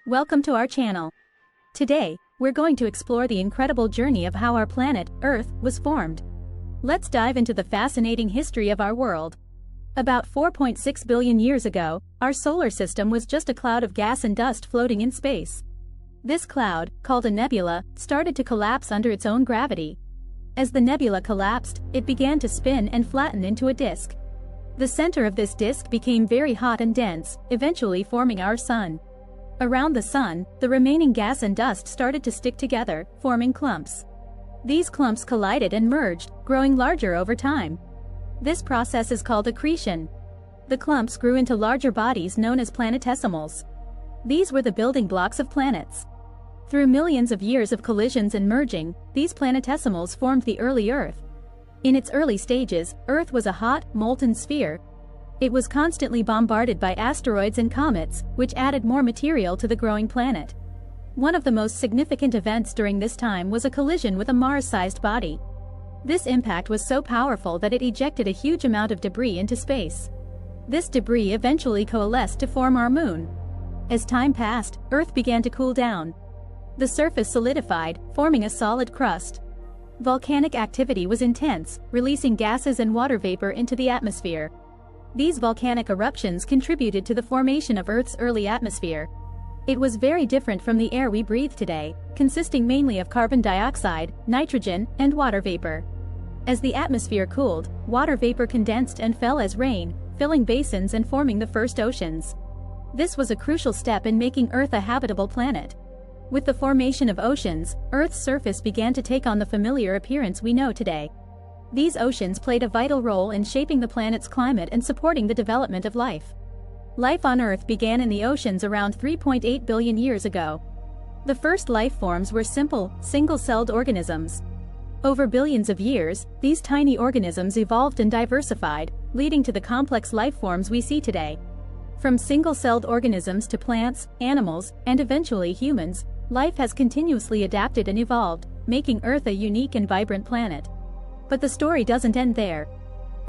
Welcome to our channel. Today, we're going to explore the incredible journey of how our planet, Earth, was formed. Let's dive into the fascinating history of our world. About 4.6 billion years ago, our solar system was just a cloud of gas and dust floating in space. This cloud, called a nebula, started to collapse under its own gravity. As the nebula collapsed, it began to spin and flatten into a disk. The center of this disk became very hot and dense, eventually forming our sun. Around the sun, the remaining gas and dust started to stick together, forming clumps. These clumps collided and merged, growing larger over time. This process is called accretion. The clumps grew into larger bodies known as planetesimals. These were the building blocks of planets. Through millions of years of collisions and merging, these planetesimals formed the early Earth. In its early stages, Earth was a hot, molten sphere. It was constantly bombarded by asteroids and comets, which added more material to the growing planet. One of the most significant events during this time was a collision with a Mars-sized body. This impact was so powerful that it ejected a huge amount of debris into space. This debris eventually coalesced to form our moon. As time passed, Earth began to cool down. The surface solidified, forming a solid crust. Volcanic activity was intense, releasing gases and water vapor into the atmosphere. These volcanic eruptions contributed to the formation of Earth's early atmosphere. It was very different from the air we breathe today, consisting mainly of carbon dioxide, nitrogen, and water vapor. As the atmosphere cooled, water vapor condensed and fell as rain, filling basins and forming the first oceans. This was a crucial step in making Earth a habitable planet. With the formation of oceans, Earth's surface began to take on the familiar appearance we know today. These oceans played a vital role in shaping the planet's climate and supporting the development of life. Life on Earth began in the oceans around 3.8 billion years ago. The first life forms were simple, single-celled organisms. Over billions of years, these tiny organisms evolved and diversified, leading to the complex life forms we see today. From single-celled organisms to plants, animals, and eventually humans, life has continuously adapted and evolved, making Earth a unique and vibrant planet. But the story doesn't end there.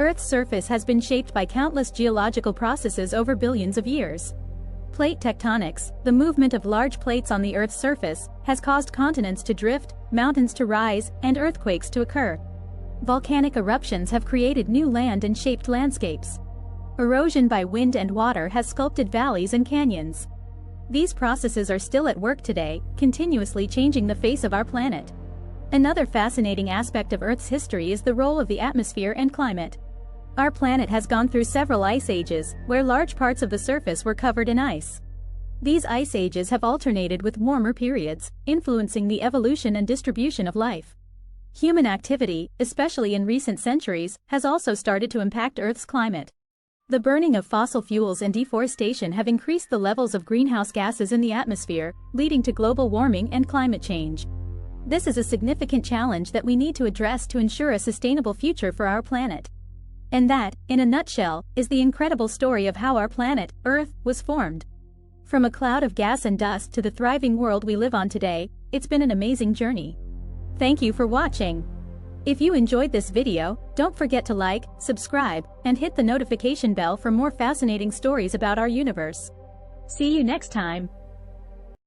Earth's surface has been shaped by countless geological processes over billions of years. Plate tectonics, the movement of large plates on the Earth's surface, has caused continents to drift, mountains to rise, and earthquakes to occur. Volcanic eruptions have created new land and shaped landscapes. Erosion by wind and water has sculpted valleys and canyons. These processes are still at work today, continuously changing the face of our planet. Another fascinating aspect of Earth's history is the role of the atmosphere and climate. Our planet has gone through several ice ages, where large parts of the surface were covered in ice. These ice ages have alternated with warmer periods, influencing the evolution and distribution of life. Human activity, especially in recent centuries, has also started to impact Earth's climate. The burning of fossil fuels and deforestation have increased the levels of greenhouse gases in the atmosphere, leading to global warming and climate change. This is a significant challenge that we need to address to ensure a sustainable future for our planet. And that, in a nutshell, is the incredible story of how our planet, Earth, was formed. From a cloud of gas and dust to the thriving world we live on today, it's been an amazing journey. Thank you for watching. If you enjoyed this video, don't forget to like, subscribe, and hit the notification bell for more fascinating stories about our universe. See you next time.